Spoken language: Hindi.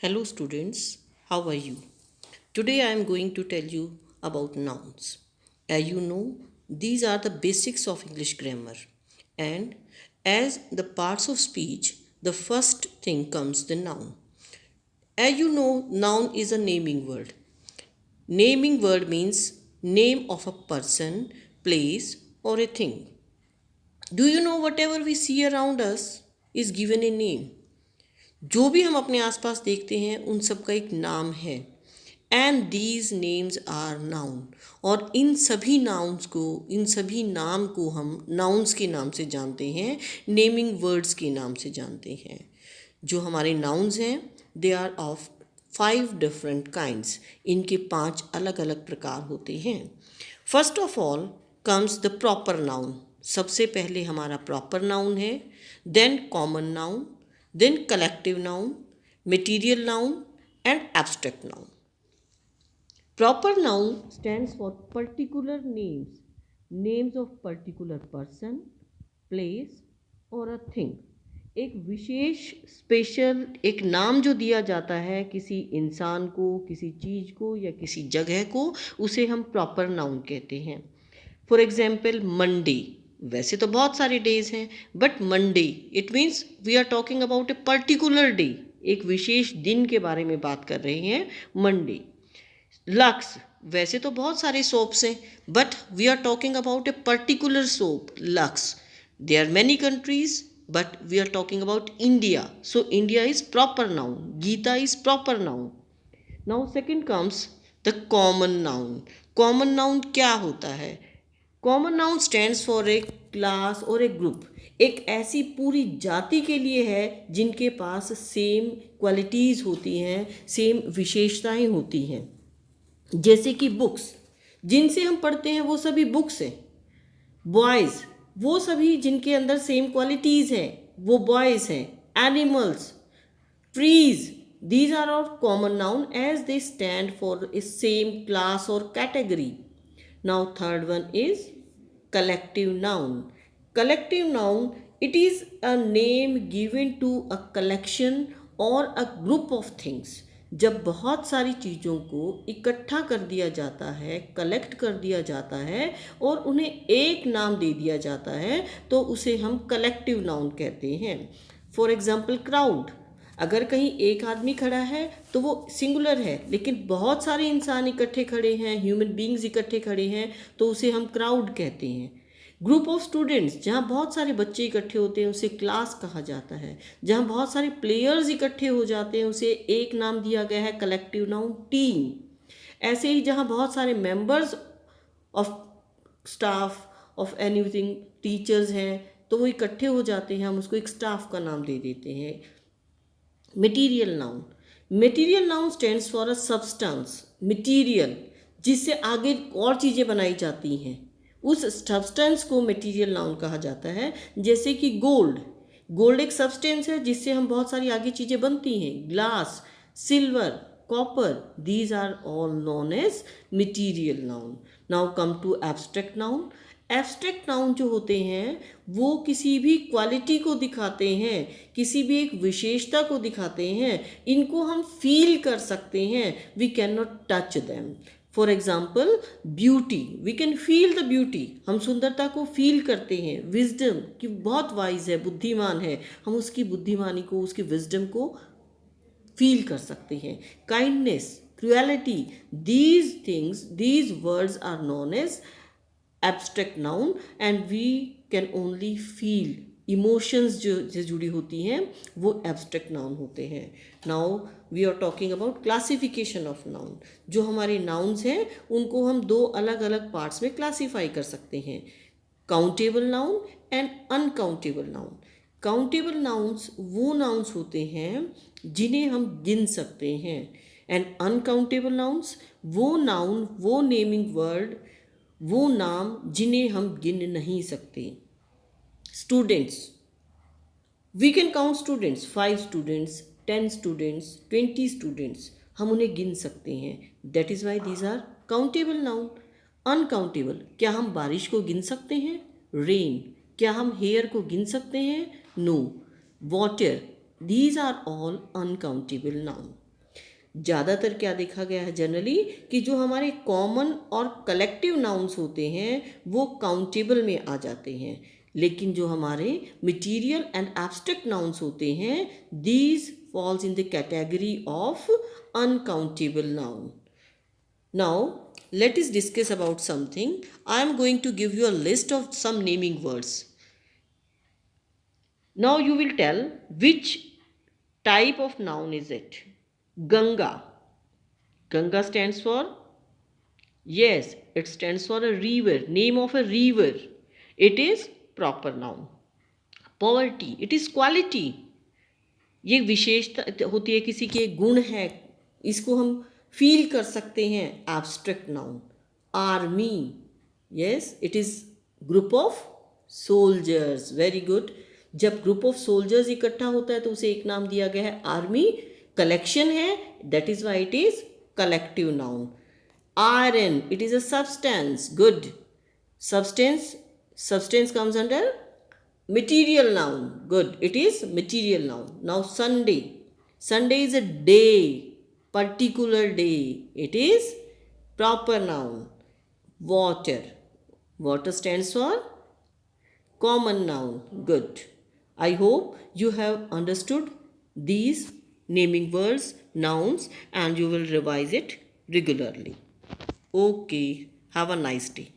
Hello students, how are you? Today I am going to tell you about nouns. As you know, these are the basics of English grammar. And as the parts of speech, the first thing comes the noun. As you know, noun is a naming word. Naming word means name of a person, place, or a thing. Do you know whatever we see around us is given a name? जो भी हम अपने आसपास देखते हैं उन सब का एक नाम है and these names are noun. और इन सभी नाम को हम नाउन्स के नाम से जानते हैं, नेमिंग वर्ड्स के नाम से जानते हैं। जो हमारे नाउन्स हैं they are of 5 different kinds. इनके 5 अलग अलग प्रकार होते हैं। First of all comes the proper noun. सबसे पहले हमारा प्रॉपर नाउन है, then common noun, then collective noun, material noun and abstract noun. Proper noun stands for particular names, names of particular person, place or a thing. एक विशेष स्पेशल एक नाम जो दिया जाता है किसी इंसान को, किसी चीज़ को या किसी जगह को, उसे हम प्रॉपर नाउन कहते हैं। फॉर एग्जाम्पल मंडे, वैसे तो बहुत सारे डेज हैं but Monday it means we are talking about a particular day, एक विशेष दिन के बारे में बात कर रहे हैं मंडे। लक्स, वैसे तो बहुत सारे सोप्स हैं but we are talking about a particular soap Lux. There are many countries but we are talking about India, so India is proper noun, Gita is proper noun. Now second comes the common noun. Common noun क्या होता है? Common noun stands for a class और ए ग्रुप। एक ऐसी पूरी जाति के लिए है जिनके पास सेम क्वालिटीज़ होती हैं, सेम विशेषताएं होती हैं। जैसे कि बुक्स, जिनसे हम पढ़ते हैं वो सभी बुक्स हैं। बॉयज़, वो सभी जिनके अंदर सेम क्वालिटीज़ हैं वो बॉयज़ हैं। Animals, trees, these are all common noun as they stand for a same class or category. Now third one is collective noun. Collective noun, it is a name given to a collection or a group of things. जब बहुत सारी चीज़ों को इकट्ठा कर दिया जाता है, कलेक्ट कर दिया जाता है और उन्हें एक नाम दे दिया जाता है तो उसे हम कलेक्टिव नाउन कहते हैं। फॉर एग्जाम्पल क्राउड, अगर कहीं एक आदमी खड़ा है तो वो सिंगुलर है, लेकिन बहुत सारे इंसान इकट्ठे खड़े हैं, ह्यूमन बींग्स इकट्ठे खड़े हैं तो उसे हम क्राउड कहते हैं। ग्रुप ऑफ स्टूडेंट्स, जहाँ बहुत सारे बच्चे इकट्ठे होते हैं उसे क्लास कहा जाता है। जहाँ बहुत सारे प्लेयर्स इकट्ठे हो जाते हैं उसे एक नाम दिया गया है कलेक्टिव नाउन टीम। ऐसे ही जहाँ बहुत सारे members of staff of anything, teachers हैं तो वो इकट्ठे हो जाते हैं, हम उसको एक स्टाफ का नाम दे देते हैं। Material noun, material noun stands for a substance, material जिससे आगे और चीज़ें बनाई जाती हैं, उस सब्सटेंस को मटीरियल नाउन कहा जाता है। जैसे कि गोल्ड, गोल्ड एक सब्सटेंस है जिससे हम बहुत सारी आगे चीज़ें बनती हैं। Glass, silver, copper, these are all known as material noun. Now come to abstract noun. Abstract noun जो होते हैं वो किसी भी क्वालिटी को दिखाते हैं, किसी भी एक विशेषता को दिखाते हैं। इनको हम फील कर सकते हैं, we can not touch them. For example beauty, we can feel the beauty, हम सुंदरता को फील करते हैं। विजडम, कि बहुत वाइज है, बुद्धिमान है, हम उसकी बुद्धिमानी को, उसकी विजडम को फील कर सकते हैं। Kindness, cruelty, these things, these words are known as abstract noun and we can only feel. Emotions जो से जुड़ी होती हैं वो एब्स्ट्रैक्ट नाउन होते हैं। Now we are talking about classification of noun. जो हमारे नाउन्स हैं उनको हम 2 अलग अलग पार्ट्स में क्लासीफाई कर सकते हैं, countable noun and uncountable noun. Countable nouns वो नाउन्स होते हैं जिन्हें हम गिन सकते हैं, एंड अनकाउंटेबल नाउन्स वो नाउन, वो नेमिंग वर्ड, वो नाम जिन्हें हम गिन नहीं सकते। Students, we can count students, 5 students, 10 students, 20 students, हम उन्हें गिन सकते हैं। That is why these are countable noun. Uncountable, क्या हम बारिश को गिन सकते हैं? रेन, क्या हम हेयर को गिन सकते हैं? No. Water, these are all uncountable noun. ज़्यादातर क्या देखा गया है जनरली कि जो हमारे कॉमन और कलेक्टिव नाउन्स होते हैं वो काउंटेबल में आ जाते हैं, लेकिन जो हमारे मटीरियल एंड एब्स्ट्रैक्ट नाउन्स होते हैं these falls in the category of uncountable noun. Now, let us discuss about something. I am going to give you a list of some naming words. Now you will tell which type of noun is it. Ganga. Ganga stands for? Yes, it stands for a river, name of a river. It is proper noun. Poverty, it is quality. ये विशेषता होती है, किसी के गुण है, इसको हम फील कर सकते हैं. Abstract noun. Army, yes it is group of soldiers. Very good. जब ग्रुप ऑफ सोल्जर्स इकट्ठा होता है तो उसे एक नाम दिया गया है आर्मी. कलेक्शन है, that is why it is collective noun. Iron, it is a substance. Good. Substance comes under material noun. Good. It is material noun. Now Sunday. Sunday is a day, particular day. It is proper noun. Water. Water stands for common noun. Good. I hope you have understood these naming words, nouns, and you will revise it regularly. Okay. Have a nice day.